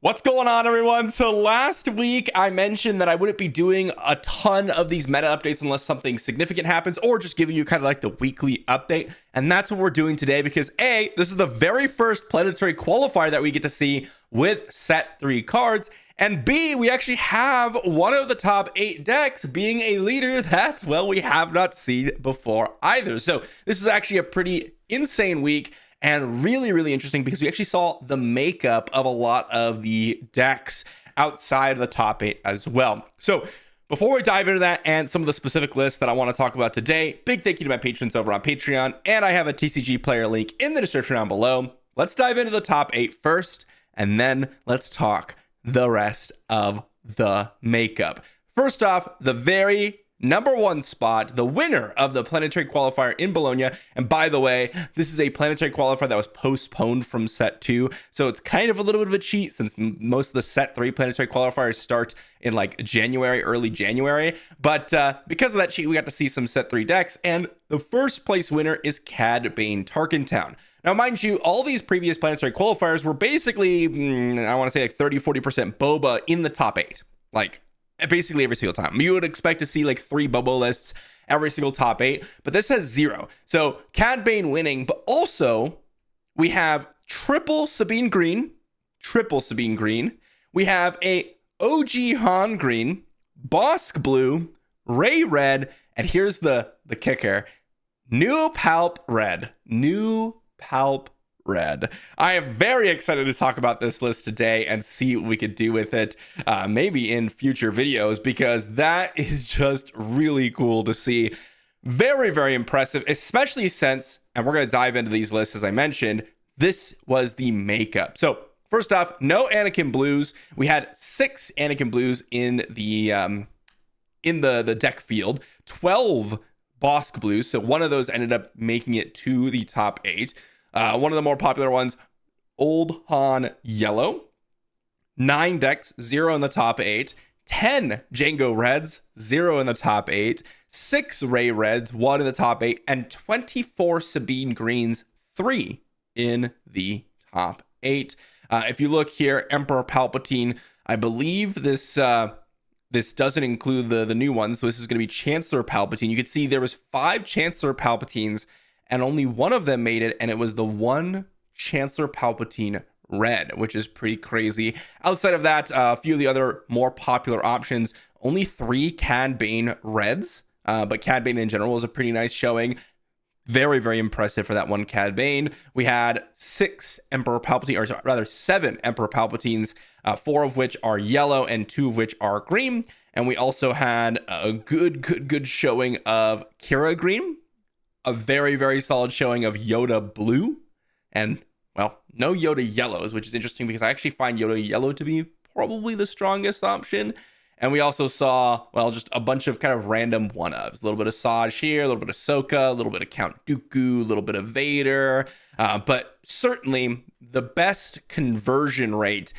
What's going on, everyone? So last week I mentioned that I wouldn't be doing a ton of these meta updates unless something significant happens, or just giving you kind of like the weekly update. And that's what we're doing today because A, this is the very first planetary qualifier that we get to see with set 3 cards. And B, we actually have one of the top 8 decks being a leader that, well, we have not seen before either. So this is actually a pretty insane week. And really interesting because we actually saw the makeup of a lot of the decks outside of the top 8 as well. So before we dive into that and some of the specific lists that I want to talk about today, big thank you to my patrons over on Patreon, and I have a TCG player link in the description down below. Let's dive into the top 8 first, and then let's talk the rest of the makeup. First off, the very number 1 spot, the winner of the planetary qualifier in Bologna. And by the way, this is a planetary qualifier that was postponed from set 2. So it's kind of a little bit of a cheat since most of the set 3 planetary qualifiers start in like January, early January. But because of that cheat, we got to see some set 3 decks. And the first place winner is Cad Bane Tarkentown. Now, mind you, all these previous planetary qualifiers were basically, I want to say like 30-40% boba in the top 8. Like, basically every single time. You would expect to see like 3 Bobo lists every single top 8, but this has 0. So Cad Bane winning, but also we have triple Sabine green. We have a OG Han green, Bossk blue, Ray red, and here's the kicker: new Palp red. I am very excited to talk about this list today and see what we could do with it, maybe in future videos, because that is just really cool to see. Very impressive, especially since, and we're going to dive into these lists as I mentioned, this was the makeup. So first off, no Anakin blues. We had 6 Anakin blues in the deck field, 12 Bossk blues. So one of those ended up making it to the top 8. One of the more popular ones, Old Han Yellow. 9 decks, 0 in the top 8. 10 Django Reds, 0 in the top 8. 6 Ray Reds, 1 in the top 8. And 24 Sabine Greens, 3 in the top 8. If you look here, Emperor Palpatine, I believe this doesn't include the new ones. So this is going to be Chancellor Palpatine. You can see there was 5 Chancellor Palpatines, and only one of them made it, and it was the one Chancellor Palpatine red, which is pretty crazy. Outside of that, a few of the other more popular options, only 3 Cad Bane reds, but Cad Bane in general was a pretty nice showing. Very impressive for that one Cad Bane. We had 6 Emperor Palpatine, or rather 7 Emperor Palpatines, 4 of which are yellow and 2 of which are green. And we also had a good showing of Kira green, a very solid showing of Yoda blue, and, well, no Yoda yellows, which is interesting because I actually find Yoda yellow to be probably the strongest option. And we also saw, well, just a bunch of kind of random one-ofs. A little bit of Saj here, a little bit of Ahsoka, a little bit of Count Dooku, a little bit of Vader. But certainly the best conversion rate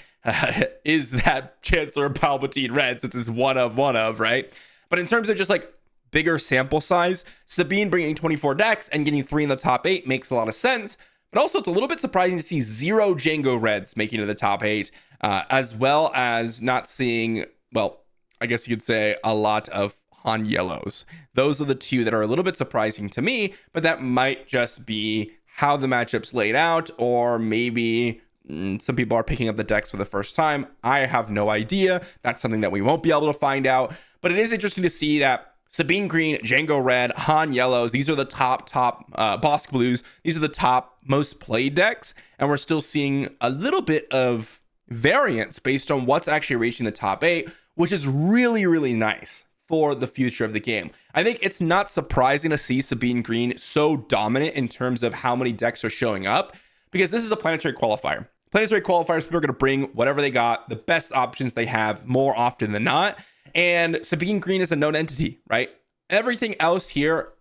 is that Chancellor Palpatine red, since it's one of, right? But in terms of just like bigger sample size, Sabine bringing 24 decks and getting 3 in the top 8 makes a lot of sense. But also, it's a little bit surprising to see 0 Django Reds making it to the top 8, as well as not seeing, well, I guess you could say a lot of Han Yellows. Those are the 2 that are a little bit surprising to me, but that might just be how the matchup's laid out, or maybe some people are picking up the decks for the first time. I have no idea. That's something that we won't be able to find out. But it is interesting to see that Sabine green, Django red, Han yellows, these are the top Bossk blues. These are the top most played decks, and we're still seeing a little bit of variance based on what's actually reaching the top 8, which is really nice for the future of the game. I think it's not surprising to see Sabine green so dominant in terms of how many decks are showing up, because this is a planetary qualifier. Planetary qualifiers, people are going to bring whatever they got, the best options they have more often than not. And Sabine green is a known entity, right? Everything else here,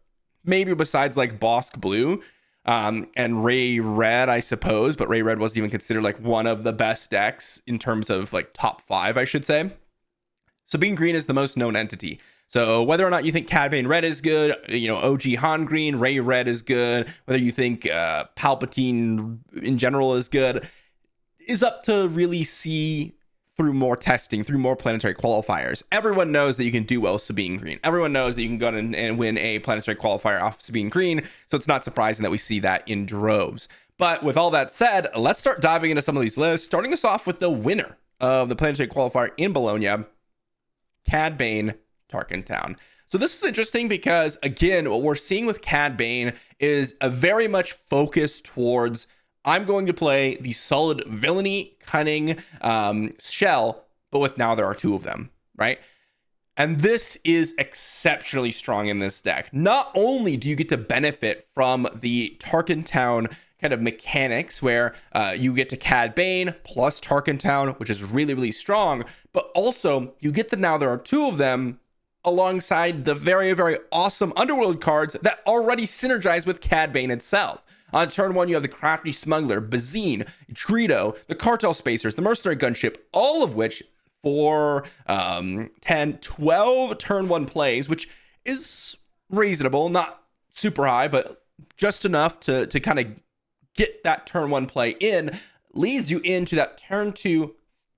maybe besides like Bossk blue and Ray red, I suppose, but Ray red wasn't even considered like one of the best decks in terms of like top 5, I should say. Sabine green is the most known entity. So whether or not you think Cad Bane red is good, OG Han green, Ray red is good, whether you think Palpatine in general is good, is up to really see through more testing, through more planetary qualifiers. Everyone knows that you can do well with Sabine Green. Everyone knows that you can go in and win a planetary qualifier off Sabine Green, so it's not surprising that we see that in droves. But with all that said, let's start diving into some of these lists, starting us off with the winner of the planetary qualifier in Bologna, Cad Bane, Tarkin Town. So this is interesting because, again, what we're seeing with Cad Bane is a very much focus towards, I'm going to play the solid villainy, cunning shell, but with now there are two of them, right? And this is exceptionally strong in this deck. Not only do you get to benefit from the Tarkin Town kind of mechanics where you get to Cad Bane plus Tarkin Town, which is really, really strong, but also you get the now there are two of them alongside the very, very awesome Underworld cards that already synergize with Cad Bane itself. On turn 1, you have the Crafty Smuggler, Bazine, Greedo, the Cartel Spacers, the Mercenary Gunship, all of which for 10, 12 turn 1 plays, which is reasonable, not super high, but just enough to kind of get that turn 1 play in, leads you into that turn 2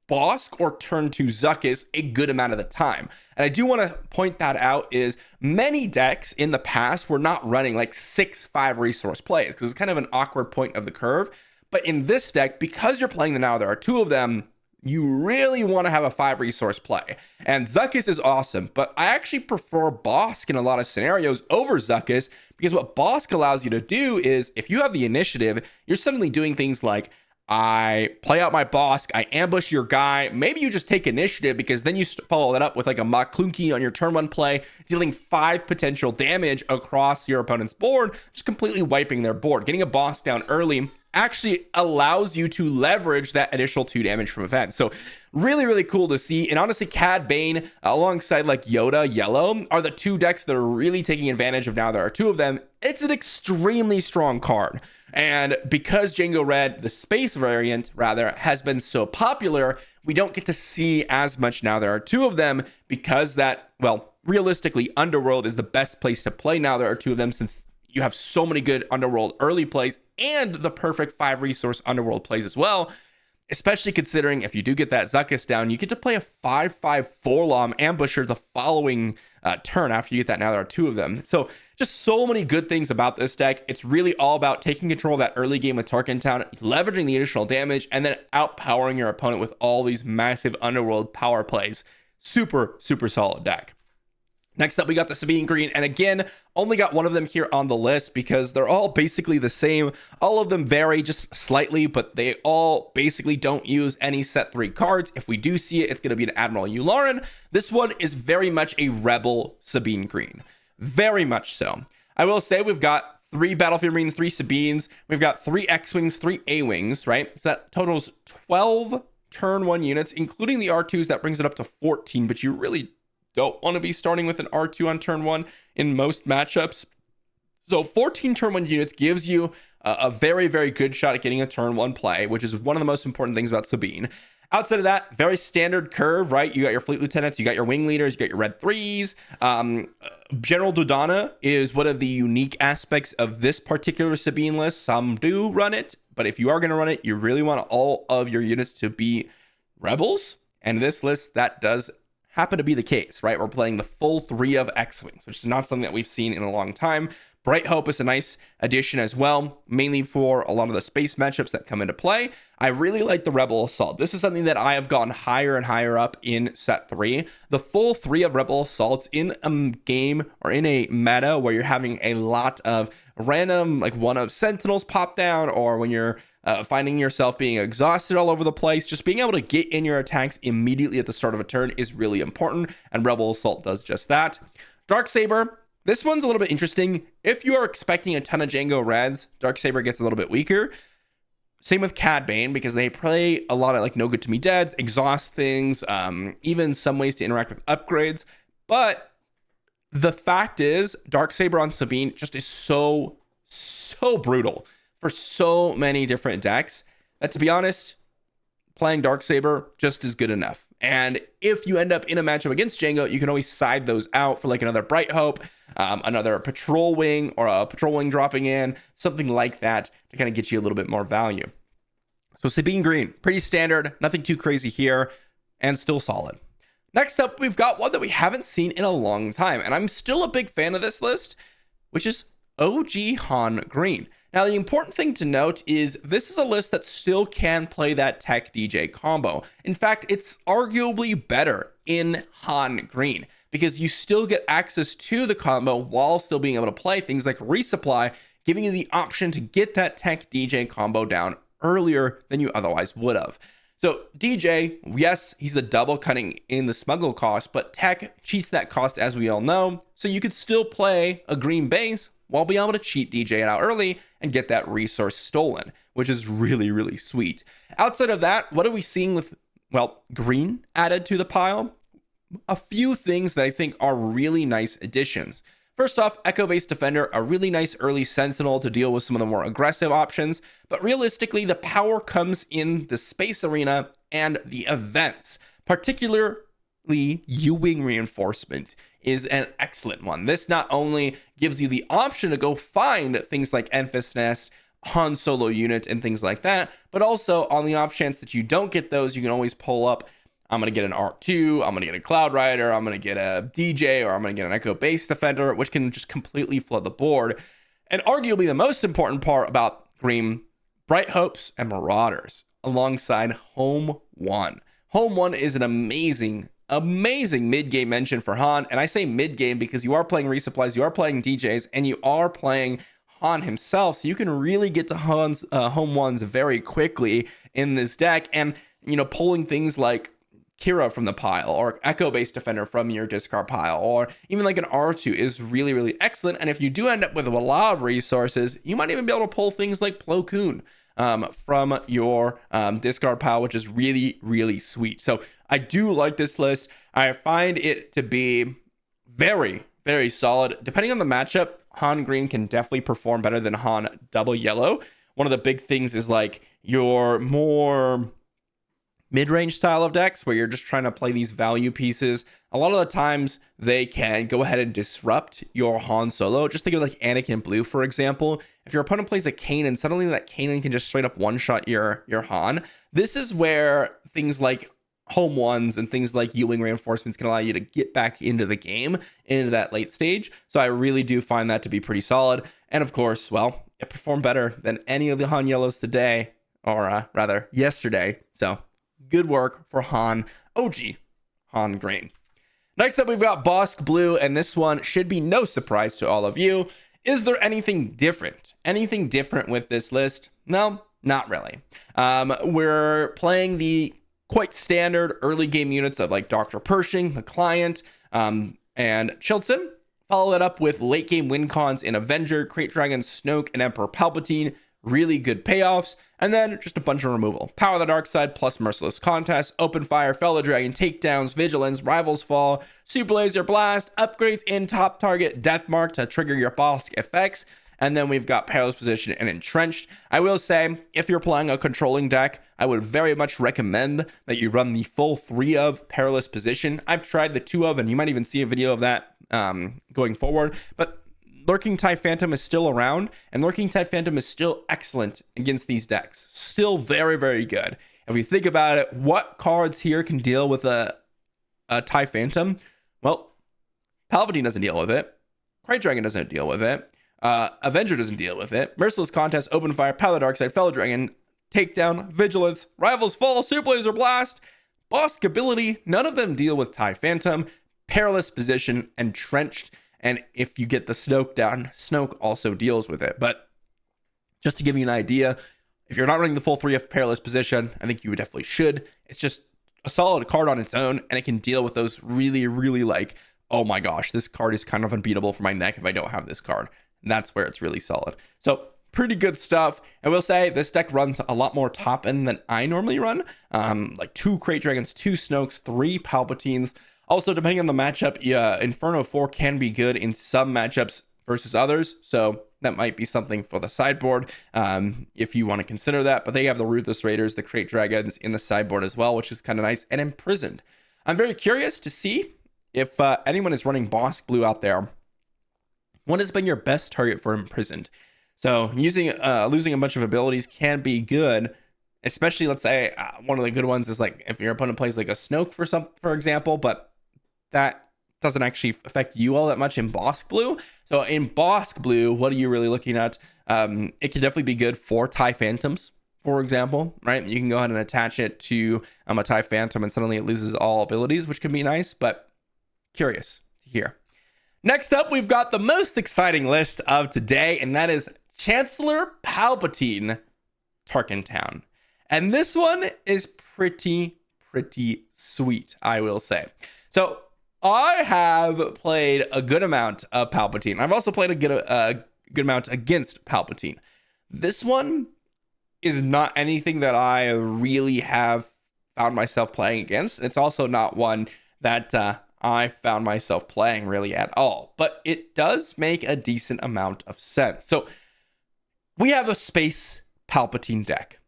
Bossk or turn 2 Zuckuss a good amount of the time. And I do want to point that out is many decks in the past were not running like 6-5 resource plays because it's kind of an awkward point of the curve. But in this deck, because you're playing the now there are two of them, you really want to have a 5 resource play. And Zuckuss is awesome, but I actually prefer Bossk in a lot of scenarios over Zuckuss because what Bossk allows you to do is if you have the initiative, you're suddenly doing things like I play out my Bossk, I ambush your guy. Maybe you just take initiative because then you follow that up with like a Maklunki on your turn 1 play, dealing 5 potential damage across your opponent's board, just completely wiping their board. Getting a Bossk down early actually allows you to leverage that additional 2 damage from events. So really, really cool to see. And honestly, Cad Bane alongside like Yoda Yellow are the 2 decks that are really taking advantage of now there are 2 of them. It's an extremely strong card. And because Django Red, the space variant rather, has been so popular, we don't get to see as much now there are 2 of them because that, well, realistically, Underworld is the best place to play now there are 2 of them since you have so many good Underworld early plays and the perfect 5 resource Underworld plays as well. Especially considering if you do get that Zuckuss down, you get to play a 5/5 Forlom Ambusher the following turn after you get that now there are 2 of them. So just so many good things about this deck. It's really all about taking control of that early game with Tarkin Town, leveraging the additional damage, and then outpowering your opponent with all these massive Underworld power plays. Super, super solid deck. Next up, we got the Sabine Green, and again, only got one of them here on the list because they're all basically the same. All of them vary just slightly, but they all basically don't use any set 3 cards. If we do see it, it's going to be an Admiral Yularen. This one is very much a Rebel Sabine Green. Very much so. I will say we've got 3 Battlefield Marines, 3 Sabines. We've got 3 X-Wings, 3 A-Wings, right? So that totals 12 turn 1 units, including the R2s. That brings it up to 14, but you really don't want to be starting with an R2 on turn 1 in most matchups. So 14 turn 1 units gives you a very, very good shot at getting a turn 1 play, which is one of the most important things about Sabine. Outside of that, very standard curve, right? You got your fleet lieutenants, you got your wing leaders, you got your red 3s. General Dodonna is one of the unique aspects of this particular Sabine list. Some do run it, but if you are going to run it, you really want all of your units to be rebels. And this list, that does happen to be the case, right? We're playing the full 3 of X-Wings, which is not something that we've seen in a long time. Bright Hope is a nice addition as well, mainly for a lot of the space matchups that come into play. I really like the Rebel Assault. This is something that I have gone higher and higher up in set 3. The full 3 of Rebel Assaults in a game or in a meta where you're having a lot of random, like one of Sentinels pop down, or when you're finding yourself being exhausted all over the place, just being able to get in your attacks immediately at the start of a turn is really important, and Rebel Assault does just that. Darksaber, this one's a little bit interesting. If you are expecting a ton of Django Reds, Darksaber gets a little bit weaker. Same with Cad Bane, because they play a lot of like No Good To Me Deads, exhaust things, even some ways to interact with upgrades. But the fact is, Darksaber on Sabine just is so brutal for so many different decks that, to be honest, playing Darksaber just is good enough. And if you end up in a matchup against Django, you can always side those out for like another Bright Hope, another Patrol Wing, or a Patrol Wing dropping in, something like that to kind of get you a little bit more value. So Sabine green, pretty standard, nothing too crazy here, and still solid. Next up, we've got one that we haven't seen in a long time, and I'm still a big fan of this list, which is OG Han green. Now, the important thing to note is this is a list that still can play that Tech DJ combo. In fact, it's arguably better in Han green because you still get access to the combo while still being able to play things like resupply, giving you the option to get that Tech DJ combo down earlier than you otherwise would have. So DJ, yes, he's the double cutting in the smuggle cost, but Tech cheats that cost as we all know. So you could still play a green base while being able to cheat DJ it out early and get that resource stolen, which is really, really sweet. Outside of that, what are we seeing with, well, green added to the pile? A few things that I think are really nice additions. First off, Echo-based Defender, a really nice early Sentinel to deal with some of the more aggressive options, but realistically, the power comes in the space arena and the events. Particularly, U-Wing Reinforcement is an excellent one. This not only gives you the option to go find things like Enfys Nest, Han Solo unit, and things like that, but also on the off chance that you don't get those, you can always pull up, I'm going to get an R2, I'm going to get a Cloud Rider, I'm going to get a DJ, or I'm going to get an Echo-based Defender, which can just completely flood the board. And arguably the most important part about green, Bright Hopes and Marauders alongside Home 1. Home 1 is an amazing mid-game mention for Han, and I say mid-game because you are playing resupplies, you are playing DJs, and you are playing Han himself, so you can really get to Han's Home 1s very quickly in this deck, and, you know, pulling things like Kira from the pile or Echo-based Defender from your discard pile or even like an R2 is really, really excellent. And if you do end up with a lot of resources, you might even be able to pull things like Plo Koon from your discard pile, which is really, really sweet. So I do like this list. I find it to be very, very solid. Depending on the matchup, Han green can definitely perform better than Han double yellow. One of the big things is like your more mid-range style of decks where you're just trying to play these value pieces. A lot of the times they can go ahead and disrupt your Han Solo. Just think of like Anakin Blue, for example. If your opponent plays a Kanan, suddenly that Kanan can just straight up one-shot your Han. This is where things like Home 1s and things like U-Wing Reinforcements can allow you to get back into the game, into that late stage. So I really do find that to be pretty solid. And of course, well, it performed better than any of the Han Yellows today, or rather yesterday. So good work for Han, OG Han green. Next up, we've got Bossk blue, and this one should be no surprise to all of you. Is there anything different? Anything different with this list? No, not really. We're playing the quite standard early game units of like Dr. Pershing, the Client, and Chilton. Follow that up with late game win cons in Avenger, Crate Dragon, Snoke, and Emperor Palpatine. Really good payoffs, and then just a bunch of removal. Power the Dark Side plus Merciless Contest, Open Fire, Fellow Dragon, Takedowns, Vigilance, Rivals Fall, Super Laser Blast, upgrades in top target, Death Mark to trigger your Bossk effects, and then we've got Perilous Position and Entrenched. I will say, if you're playing a controlling deck, I would very much recommend that you run the full 3 of Perilous Position. I've tried the 2 of, and you might even see a video of that going forward, but Lurking TIE Phantom is still around, and Lurking TIE Phantom is still excellent against these decks. Still very, very good. If we think about it, what cards here can deal with a TIE Phantom? Well, Palpatine doesn't deal with it. Crate Dragon doesn't deal with it. Avenger doesn't deal with it. Merciless Contest, Open Fire, Power the Dark Side, Fellow Dragon, Takedown, Vigilance, Rivals Fall, Super Laser Blast, Bossk ability, none of them deal with TIE Phantom. Perilous Position, Entrenched. And if you get the Snoke down, Snoke also deals with it. But just to give you an idea, if you're not running the full 3 of Perilous Position, I think you definitely should. It's just a solid card on its own, and it can deal with those really, really like, oh my gosh, this card is kind of unbeatable for my neck if I don't have this card. And that's where it's really solid. So pretty good stuff. I will say this deck runs a lot more top end than I normally run. Like 2 Crate Dragons, 2 Snokes, 3 Palpatines. Also, depending on the matchup, Inferno 4 can be good in some matchups versus others. So that might be something for the sideboard if you want to consider that. But they have the Ruthless Raiders, the Crate Dragons in the sideboard as well, which is kind of nice. And Imprisoned. I'm very curious to see if anyone is running Bossk blue out there. What has been your best target for Imprisoned? So losing a bunch of abilities can be good especially let's say one of the good ones is like if your opponent plays like a Snoke for example, but that doesn't actually affect you all that much in Bossk Blue. So in Bossk Blue, what are you really looking at? It could definitely be good for TIE Phantoms, for example, right? You can go ahead and attach it to a TIE Phantom and suddenly it loses all abilities, which can be nice, but curious to hear. Next up, we've got the most exciting list of today, and that is Chancellor Palpatine Tarkin Town. And this one is pretty sweet, I will say. So I have played a good amount of Palpatine. I've also played a good amount against Palpatine. This one is not anything that I really have found myself playing against. It's also not one that I found myself playing really at all, but it does make a decent amount of sense. So we have a space Palpatine deck.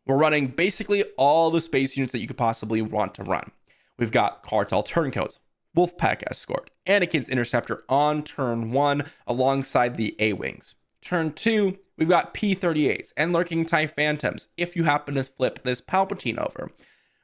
We're running basically all the space units that you could possibly want to run. We've got Cartel Turncoats, Wolfpack Escort, Anakin's Interceptor on turn 1 alongside the A-Wings. Turn 2, we've got P-38s and Lurking TIE Phantoms if you happen to flip this Palpatine over.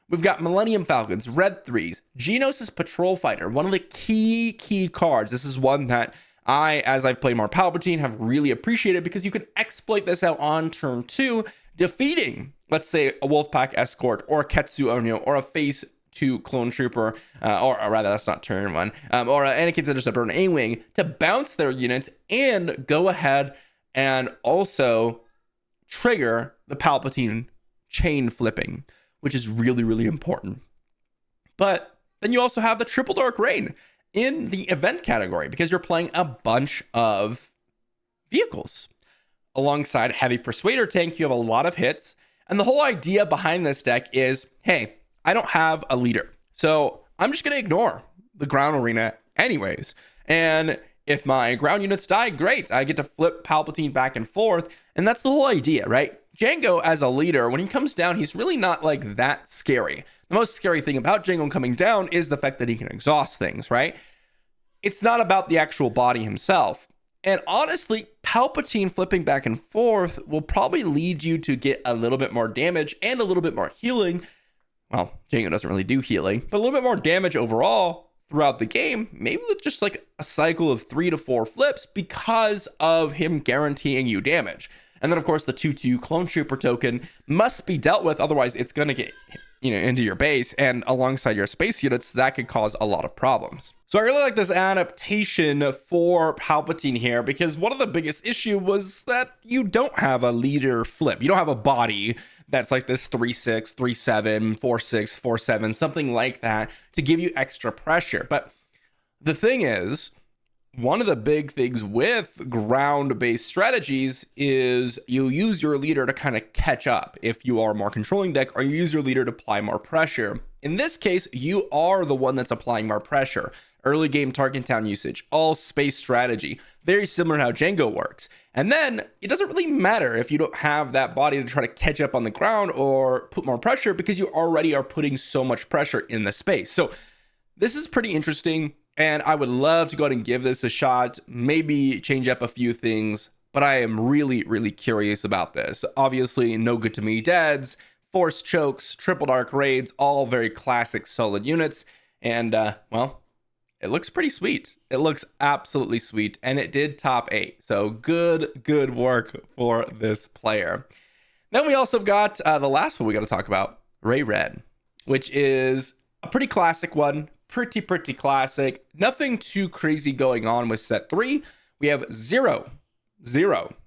We've got Millennium Falcons, Red 3s, Geonosis Patrol Fighter, one of the key cards. This is one that as I've played more Palpatine, have really appreciated because you can exploit this out on turn 2, defeating, let's say, a Wolfpack Escort or a Ketsu Onyo or a Phase 2 Clone Trooper, or rather, that's not turn 1, or Anakin's Interceptor or an A-Wing to bounce their units and go ahead and also trigger the Palpatine chain flipping, which is really important. But then you also have the Triple Dark Rain in the event category because you're playing a bunch of vehicles. Alongside Heavy Persuader Tank, you have a lot of hits. And the whole idea behind this deck is, hey, I don't have a leader, so I'm just going to ignore the ground arena anyways. And if my ground units die, great. I get to flip Palpatine back and forth. And that's the whole idea, right? Jango as a leader, when he comes down, he's really not like that scary. The most scary thing about Jango coming down is the fact that he can exhaust things, right? It's not about the actual body himself. And honestly, Palpatine flipping back and forth will probably lead you to get a little bit more damage and a little bit more healing. Well, Jango doesn't really do healing, but a little bit more damage overall throughout the game, maybe with just like a cycle of 3 to 4 flips because of him guaranteeing you damage. And then, of course, the 2/2 Clone Trooper token must be dealt with. Otherwise, it's going to get into your base, and alongside your space units, that could cause a lot of problems. So I really like this adaptation for Palpatine here because one of the biggest issue was that you don't have a leader flip. You don't have a body that's like this 3/6, 3/7, 4/6, 4/7, something like that to give you extra pressure. But the thing is, one of the big things with ground-based strategies is you use your leader to kind of catch up if you are a more controlling deck, or you use your leader to apply more pressure. In this case, you are the one that's applying more pressure. Early game Tarkin Town usage, all space strategy, very similar to how Jango works. And then it doesn't really matter if you don't have that body to try to catch up on the ground or put more pressure because you already are putting so much pressure in the space. So this is pretty interesting. And I would love to go ahead and give this a shot, maybe change up a few things, but I am really curious about this. Obviously, No Good to Me Deads, Force Chokes, Triple Dark Raids, all very classic solid units. And, well, it looks pretty sweet. It looks absolutely sweet, and it did top 8. So good work for this player. Then we also got the last one we got to talk about, Ray Red, which is a pretty classic one. Pretty classic. Nothing too crazy going on with set 3. We have zero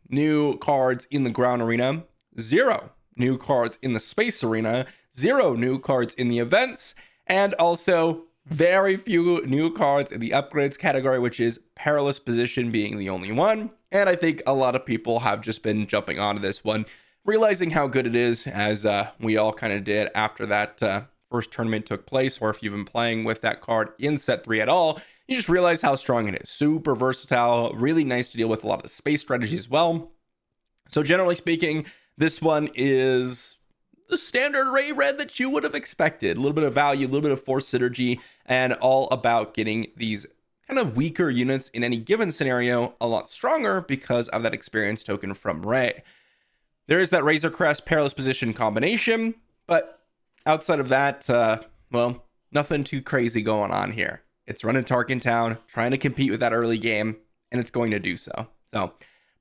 new cards in the ground arena, 0 new cards in the space arena, 0 new cards in the events, and also very few new cards in the upgrades category, which is Perilous Position being the only one. And I think a lot of people have just been jumping onto this one, realizing how good it is, as we all kind of did after that first tournament took place, or if you've been playing with that card in set 3 at all, you just realize how strong it is. Super versatile, really nice to deal with a lot of the space strategy as well. So generally speaking, this one is the standard Ray Red that you would have expected. A little bit of value, a little bit of force synergy, and all about getting these kind of weaker units in any given scenario a lot stronger because of that experience token from Ray. There is that Razor Crest Perilous Position combination, but outside of that, well, nothing too crazy going on here. It's running Tarkin Town, trying to compete with that early game, and it's going to do so. So,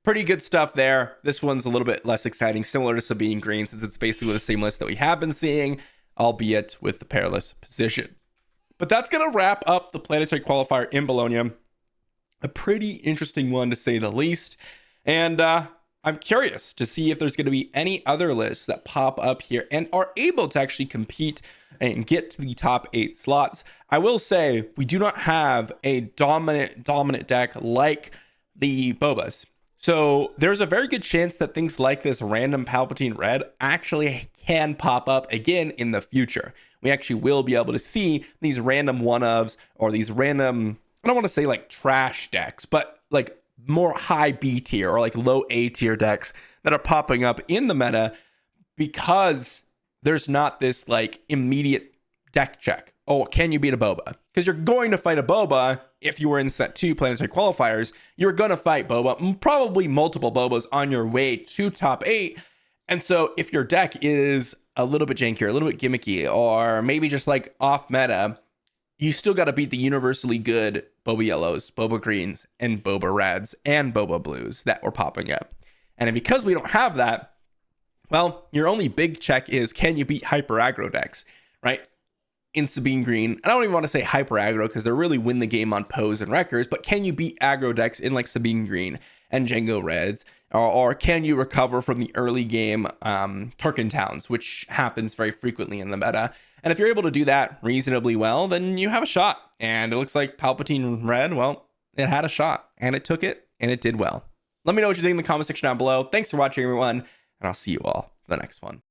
pretty good stuff there. This one's a little bit less exciting, similar to Sabine Green, since it's basically the same list that we have been seeing, albeit with the Perilous Position. But that's going to wrap up the Planetary Qualifier in Bologna. A pretty interesting one, to say the least. And I'm curious to see if there's going to be any other lists that pop up here and are able to actually compete and get to the top 8 slots. I will say we do not have a dominant deck like the Bobas. So there's a very good chance that things like this random Palpatine red actually can pop up again in the future. We actually will be able to see these random one-ofs or these random, I don't want to say like trash decks, but like more high B tier or like low A tier decks that are popping up in the meta because there's not this like immediate deck check. Oh, can you beat a Boba? Because you're going to fight a Boba if you were in set 2 Planetary Qualifiers. You're going to fight Boba, probably multiple Bobas on your way to top 8. And so if your deck is a little bit jankier, a little bit gimmicky, or maybe just like off meta, you still got to beat the universally good Boba Yellows, Boba Greens, and Boba Reds, and Boba Blues that were popping up. And because we don't have that, well, your only big check is, can you beat hyper aggro decks, right? In Sabine Green, I don't even want to say hyper aggro because they really win the game on pose and wreckers, but can you beat aggro decks in like Sabine Green and Django Reds? Or can you recover from the early game Tarkin Towns, which happens very frequently in the meta? And if you're able to do that reasonably well, then you have a shot. And it looks like Palpatine Red, well, it had a shot, and it took it, and it did well. Let me know what you think in the comment section down below. Thanks for watching, everyone, and I'll see you all for the next one.